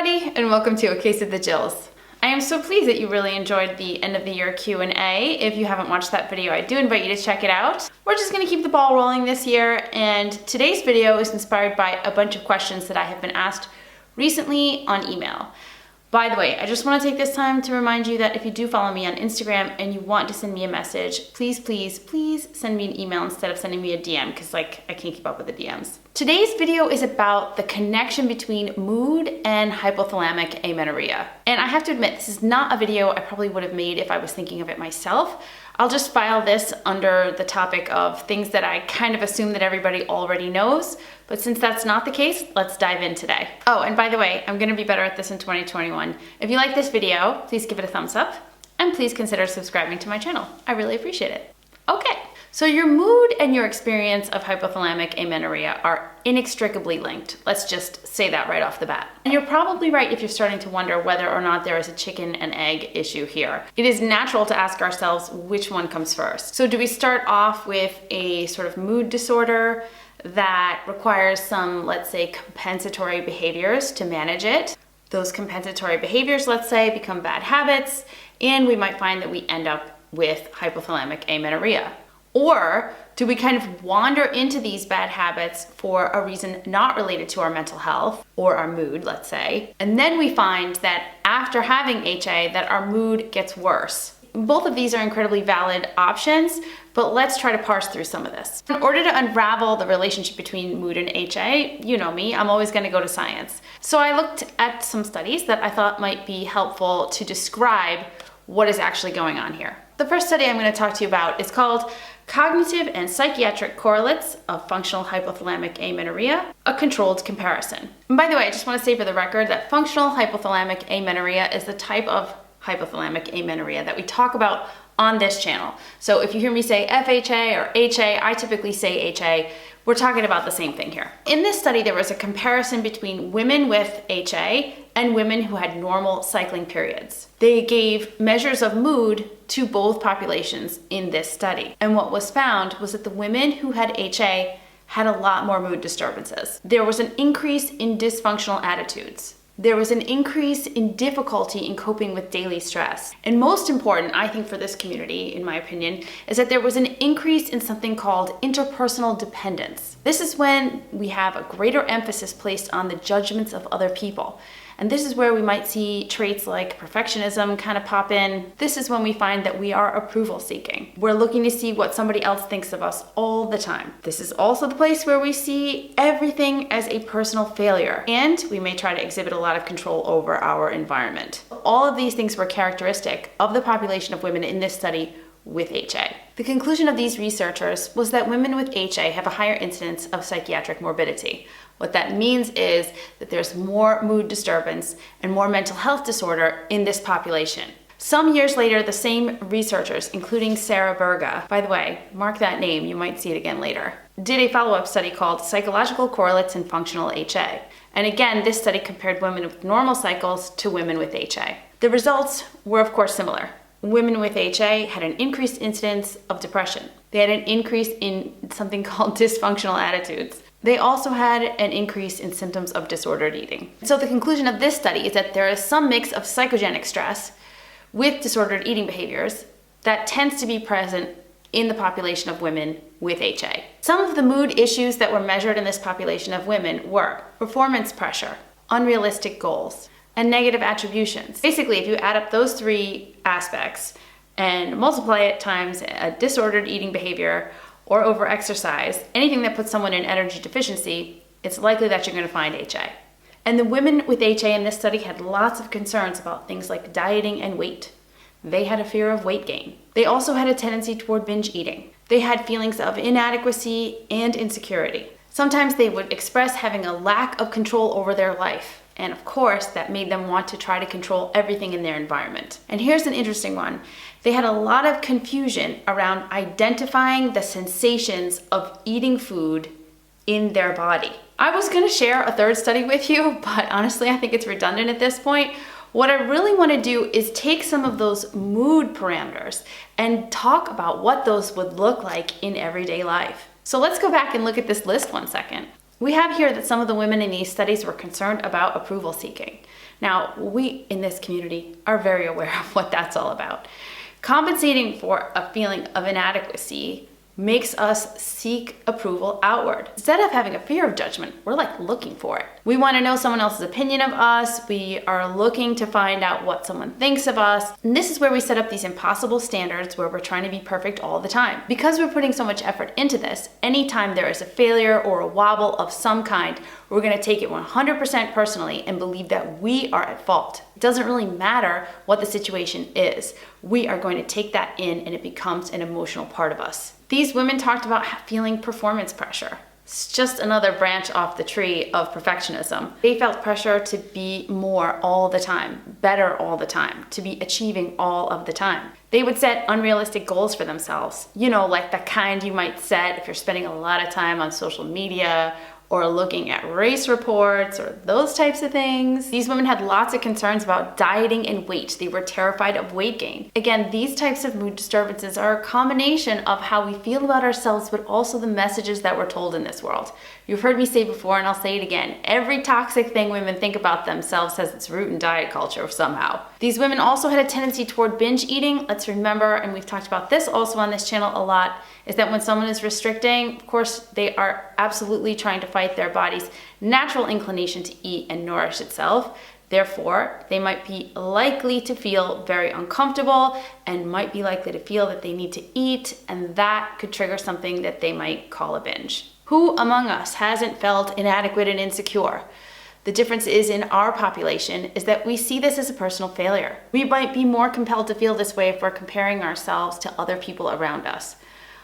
everybody, and welcome to A Case of the Jills. I am so pleased that you really enjoyed the end of the year Q&A. If you haven't watched that video, I do invite you to check it out. We're just gonna keep the ball rolling this year, and today's video is inspired by a bunch of questions that I have been asked recently on email. By the way, I just want to take this time to remind you that if you do follow me on Instagram and you want to send me a message, please send me an email instead of sending me a DM, because I can't keep up with the DMs. Today's video is about the connection between mood and hypothalamic amenorrhea. And I have to admit, this is not a video I probably would have made if I was thinking of it myself. I'll just file this under the topic of things that I kind of assume that everybody already knows. But since that's not the case, let's dive in today. Oh, and by the way, I'm gonna be better at this in 2021. If you like this video, please give it a thumbs up and please consider subscribing to my channel. I really appreciate it. Okay, so your mood and your experience of hypothalamic amenorrhea are inextricably linked. Let's just say that right off the bat. And you're probably right if you're starting to wonder whether or not there is a chicken and egg issue here. It is natural to ask ourselves which one comes first. So do we start off with a sort of mood disorder that requires some, let's say, compensatory behaviors to manage it? Those compensatory behaviors, let's say, become bad habits, and we might find that we end up with hypothalamic amenorrhea. Or do we kind of wander into these bad habits for a reason not related to our mental health or our mood, let's say, and then we find that after having HA that our mood gets worse? Both of these are incredibly valid options, but let's try to parse through some of this. In order to unravel the relationship between mood and HA, you know me, I'm always going to go to science. So I looked at some studies that I thought might be helpful to describe what is actually going on here. The first study I'm going to talk to you about is called Cognitive and Psychiatric Correlates of Functional Hypothalamic Amenorrhea, a Controlled Comparison. And by the way, I just want to say for the record that functional hypothalamic amenorrhea is the type of hypothalamic amenorrhea that we talk about on this channel. So if you hear me say FHA or HA, I typically say HA. We're talking about the same thing here. In this study, there was a comparison between women with HA and women who had normal cycling periods. They gave measures of mood to both populations in this study. And what was found was that the women who had HA had a lot more mood disturbances. There was an increase in dysfunctional attitudes. There was an increase in difficulty in coping with daily stress. And most important, I think, for this community, in my opinion, is that there was an increase in something called interpersonal dependence. This is when we have a greater emphasis placed on the judgments of other people. And this is where we might see traits like perfectionism kind of pop in. This is when we find that we are approval seeking. We're looking to see what somebody else thinks of us all the time. This is also the place where we see everything as a personal failure, and we may try to exhibit a lot of control over our environment. All of these things were characteristic of the population of women in this study with HA. The conclusion of these researchers was that women with HA have a higher incidence of psychiatric morbidity. What that means is that there's more mood disturbance and more mental health disorder in this population. Some years later, the same researchers, including Sarah Berga, by the way, mark that name, you might see it again later, did a follow-up study called Psychological Correlates in Functional HA. And again, this study compared women with normal cycles to women with HA. The results were, of course, similar. Women with HA had an increased incidence of depression. They had an increase in something called dysfunctional attitudes. They also had an increase in symptoms of disordered eating. So the conclusion of this study is that there is some mix of psychogenic stress with disordered eating behaviors that tends to be present in the population of women with HA. Some of the mood issues that were measured in this population of women were performance pressure, unrealistic goals, and negative attributions. Basically, if you add up those three aspects and multiply it times a disordered eating behavior or over-exercise, anything that puts someone in energy deficiency, it's likely that you're going to find HA. And the women with HA in this study had lots of concerns about things like dieting and weight. They had a fear of weight gain. They also had a tendency toward binge eating. They had feelings of inadequacy and insecurity. Sometimes they would express having a lack of control over their life. And of course, that made them want to try to control everything in their environment. And here's an interesting one. They had a lot of confusion around identifying the sensations of eating food in their body. I was going to share a third study with you, but honestly, I think it's redundant at this point. What I really want to do is take some of those mood parameters and talk about what those would look like in everyday life. So let's go back and look at this list one second. We have here that some of the women in these studies were concerned about approval seeking. Now, we in this community are very aware of what that's all about. Compensating for a feeling of inadequacy makes us seek approval outward. Instead of having a fear of judgment, we're like looking for it. We want to know someone else's opinion of us. We are looking to find out what someone thinks of us. And this is where we set up these impossible standards where we're trying to be perfect all the time. Because we're putting so much effort into this, anytime there is a failure or a wobble of some kind, we're going to take it 100% personally and believe that we are at fault. It doesn't really matter what the situation is. We are going to take that in and it becomes an emotional part of us. These women talked about feeling performance pressure. It's just another branch off the tree of perfectionism. They felt pressure to be more all the time, better all the time, to be achieving all of the time. They would set unrealistic goals for themselves. You know, like the kind you might set if you're spending a lot of time on social media or looking at race reports or those types of things. These women had lots of concerns about dieting and weight. They were terrified of weight gain. Again, these types of mood disturbances are a combination of how we feel about ourselves, but also the messages that we're told in this world. You've heard me say before, and I'll say it again, every toxic thing women think about themselves has its root in diet culture somehow. These women also had a tendency toward binge eating. Let's remember, and we've talked about this also on this channel a lot, is that when someone is restricting, of course, they are absolutely trying to fight their body's natural inclination to eat and nourish itself. Therefore, they might be likely to feel very uncomfortable and might be likely to feel that they need to eat, and that could trigger something that they might call a binge. Who among us hasn't felt inadequate and insecure? The difference is in our population is that we see this as a personal failure. We might be more compelled to feel this way if we're comparing ourselves to other people around us.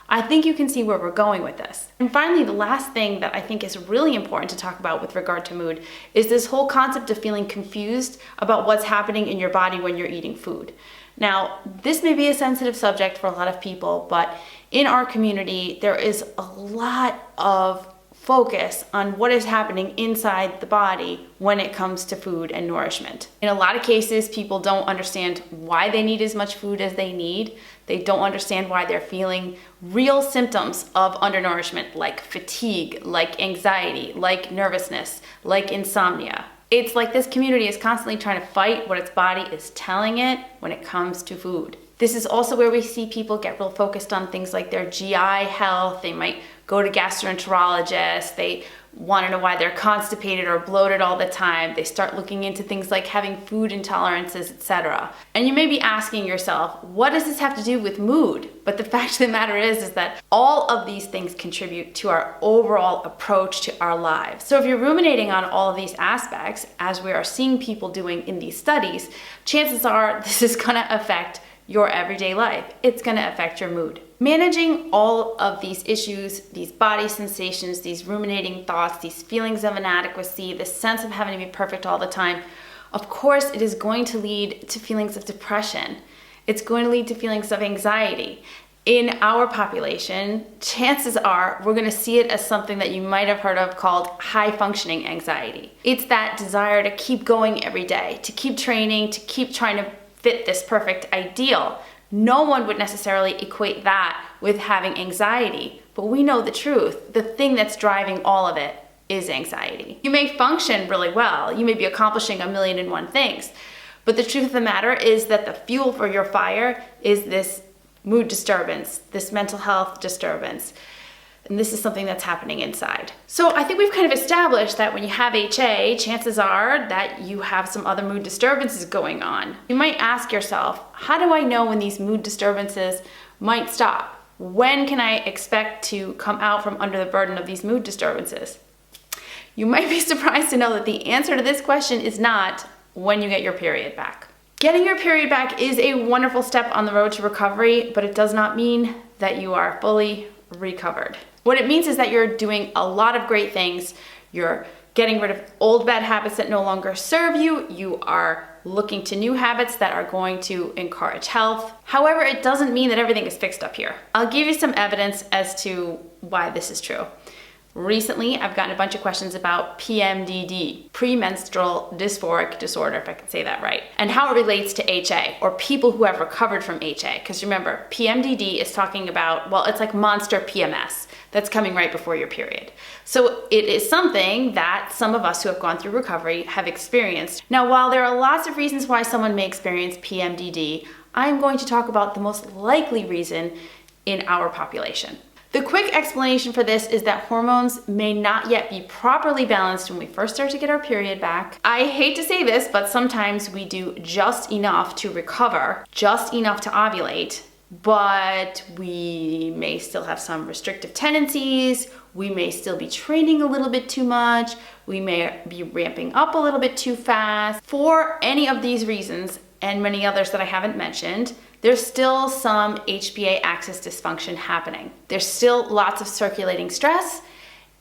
I think you can see where we're going with this. And finally, the last thing that I think is really important to talk about with regard to mood is this whole concept of feeling confused about what's happening in your body when you're eating food. Now, this may be a sensitive subject for a lot of people, but in our community, there is a lot of focus on what is happening inside the body when it comes to food and nourishment. In a lot of cases, people don't understand why they need as much food as they need. They don't understand why they're feeling real symptoms of undernourishment, like fatigue, like anxiety, like nervousness, like insomnia. It's like this community is constantly trying to fight what its body is telling it when it comes to food. This is also where we see people get real focused on things like their GI health. They might go to gastroenterologists. They want to know why they're constipated or bloated all the time. They start looking into things like having food intolerances, etc. And you may be asking yourself, what does this have to do with mood? But the fact of the matter is that all of these things contribute to our overall approach to our lives. So if you're ruminating on all of these aspects, as we are seeing people doing in these studies, chances are this is going to affect your everyday life. It's going to affect your mood. Managing all of these issues, these body sensations, these ruminating thoughts, these feelings of inadequacy, this sense of having to be perfect all the time, of course, it is going to lead to feelings of depression. It's going to lead to feelings of anxiety. In our population, chances are we're going to see it as something that you might have heard of called high functioning anxiety. It's that desire to keep going every day, to keep training, to keep trying to fit this perfect ideal. No one would necessarily equate that with having anxiety, but we know the truth. The thing that's driving all of it is anxiety. You may function really well. You may be accomplishing 1,000,001 things, but the truth of the matter is that the fuel for your fire is this mood disturbance, this mental health disturbance. And this is something that's happening inside. So I think we've kind of established that when you have HA, chances are that you have some other mood disturbances going on. You might ask yourself, how do I know when these mood disturbances might stop? When can I expect to come out from under the burden of these mood disturbances? You might be surprised to know that the answer to this question is not when you get your period back. Getting your period back is a wonderful step on the road to recovery, but it does not mean that you are fully recovered. What it means is that you're doing a lot of great things. You're getting rid of old bad habits that no longer serve you. You are looking to new habits that are going to encourage health. However, it doesn't mean that everything is fixed up here. I'll give you some evidence as to why this is true. Recently, I've gotten a bunch of questions about PMDD, premenstrual dysphoric disorder, if I can say that right, and how it relates to HA, or people who have recovered from HA. Because remember, PMDD is talking about, well, it's like monster PMS. that's coming right before your period. So it is something that some of us who have gone through recovery have experienced. Now, while there are lots of reasons why someone may experience PMDD, I'm going to talk about the most likely reason in our population. The quick explanation for this is that hormones may not yet be properly balanced when we first start to get our period back. I hate to say this, but sometimes we do just enough to recover, just enough to ovulate, but we may still have some restrictive tendencies. We may still be training a little bit too much. We may be ramping up a little bit too fast. For any of these reasons, and many others that I haven't mentioned, there's still some HPA axis dysfunction happening. There's still lots of circulating stress,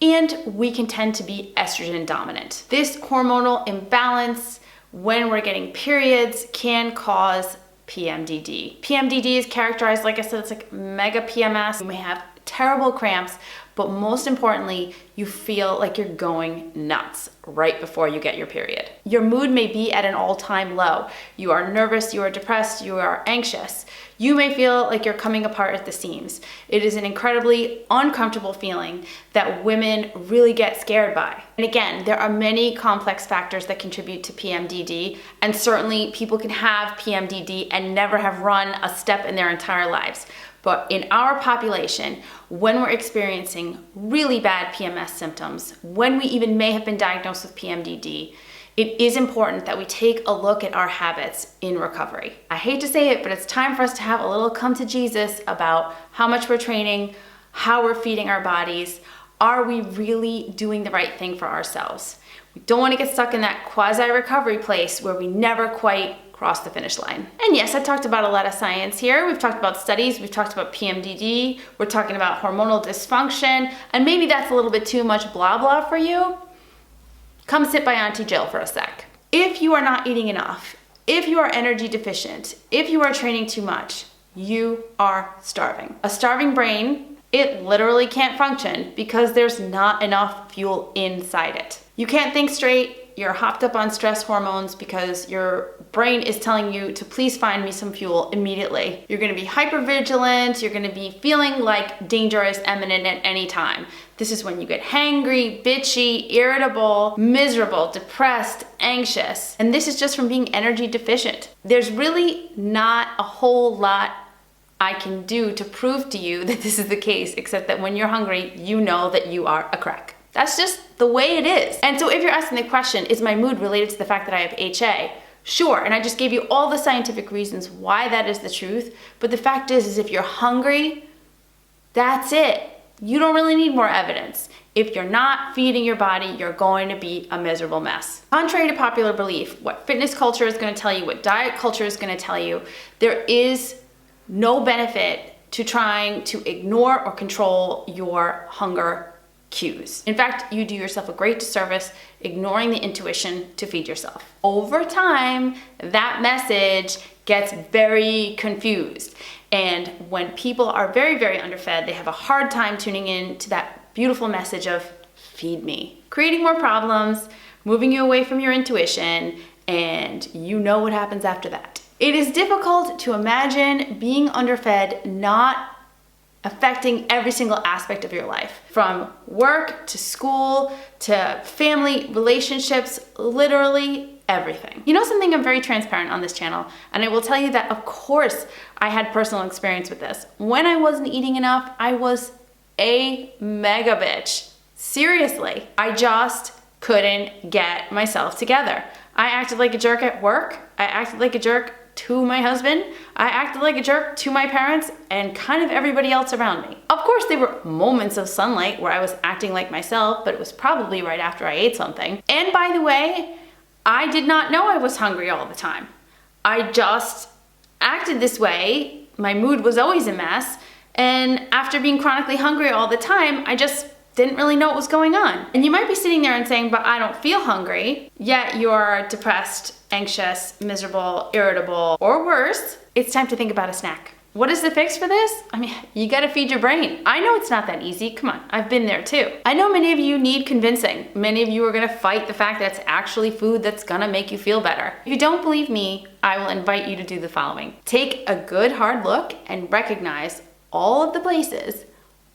and we can tend to be estrogen dominant. This hormonal imbalance when we're getting periods can cause PMDD. PMDD is characterized, like I said, it's like mega PMS. You may have terrible cramps, but most importantly, you feel like you're going nuts right before you get your period. Your mood may be at an all-time low. You are nervous, you are depressed, you are anxious. You may feel like you're coming apart at the seams. It is an incredibly uncomfortable feeling that women really get scared by. And again, there are many complex factors that contribute to PMDD, and certainly people can have PMDD and never have run a step in their entire lives. But in our population, when we're experiencing really bad PMS symptoms, when we even may have been diagnosed with PMDD, it is important that we take a look at our habits in recovery. I hate to say it, but it's time for us to have a little come to Jesus about how much we're training, how we're feeding our bodies. Are we really doing the right thing for ourselves? We don't want to get stuck in that quasi-recovery place where we never quite cross the finish line. And yes, I talked about a lot of science here. We've talked about studies, we've talked about PMDD, we're talking about hormonal dysfunction, and maybe that's a little bit too much blah blah for you. Come sit by Auntie Jill for a sec. If you are not eating enough, if you are energy deficient, if you are training too much, you are starving. A starving brain, it literally can't function because there's not enough fuel inside it. You can't think straight. You're hopped up on stress hormones because your brain is telling you to please find me some fuel immediately. You're gonna be hypervigilant, you're gonna be feeling like danger is imminent at any time. This is when you get hangry, bitchy, irritable, miserable, depressed, anxious. And this is just from being energy deficient. There's really not a whole lot I can do to prove to you that this is the case, except that when you're hungry, you know that you are a crack. That's just the way it is. And so if you're asking the question, is my mood related to the fact that I have HA? Sure, and I just gave you all the scientific reasons why that is the truth, but the fact is if you're hungry, that's it. You don't really need more evidence. If you're not feeding your body, you're going to be a miserable mess. Contrary to popular belief, what fitness culture is gonna tell you, what diet culture is gonna tell you, there is no benefit to trying to ignore or control your hunger cues. In fact, you do yourself a great disservice ignoring the intuition to feed yourself. Over time, that message gets very confused. And when people are very, very underfed, they have a hard time tuning in to that beautiful message of feed me, creating more problems, moving you away from your intuition, and you know what happens after that. It is difficult to imagine being underfed not affecting every single aspect of your life, from work to school to family, relationships, literally everything. You know something, I'm very transparent on this channel, and I will tell you that of course I had personal experience with this. When I wasn't eating enough, I was a mega bitch. Seriously, I just couldn't get myself together. I acted like a jerk at work. I acted like a jerk to my husband. I acted like a jerk to my parents and kind of everybody else around me. Of course, there were moments of sunlight where I was acting like myself, but it was probably right after I ate something. And by the way, I did not know I was hungry all the time. I just acted this way. My mood was always a mess. And after being chronically hungry all the time, I just didn't really know what was going on. And you might be sitting there and saying, but I don't feel hungry, yet you're depressed, anxious, miserable, irritable, or worse. It's time to think about a snack. What is the fix for this? I mean, you gotta feed your brain. I know it's not that easy. Come on, I've been there too. I know many of you need convincing. Many of you are gonna fight the fact that it's actually food that's gonna make you feel better. If you don't believe me, I will invite you to do the following. Take a good hard look and recognize all of the places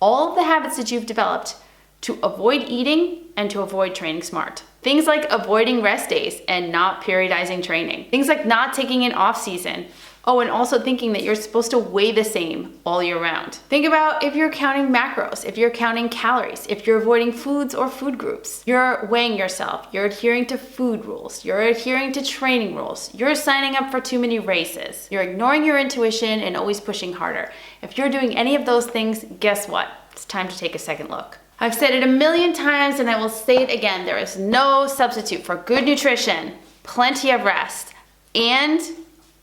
all of the habits that you've developed to avoid eating and to avoid training smart. Things like avoiding rest days and not periodizing training. Things like not taking an off season. Oh, and also thinking that you're supposed to weigh the same all year round. Think about if you're counting macros, if you're counting calories, if you're avoiding foods or food groups. You're weighing yourself, you're adhering to food rules, you're adhering to training rules, you're signing up for too many races, you're ignoring your intuition and always pushing harder. If you're doing any of those things, guess what? It's time to take a second look. I've said it a million times and I will say it again. There is no substitute for good nutrition, plenty of rest, and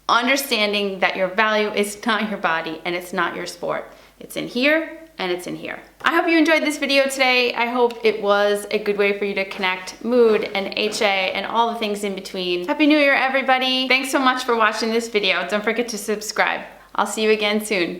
understanding that your value is not your body and it's not your sport. It's in here and it's in here. I hope you enjoyed this video today. I hope it was a good way for you to connect mood and HA and all the things in between. Happy New Year, everybody. Thanks so much for watching this video. Don't forget to subscribe. I'll see you again soon.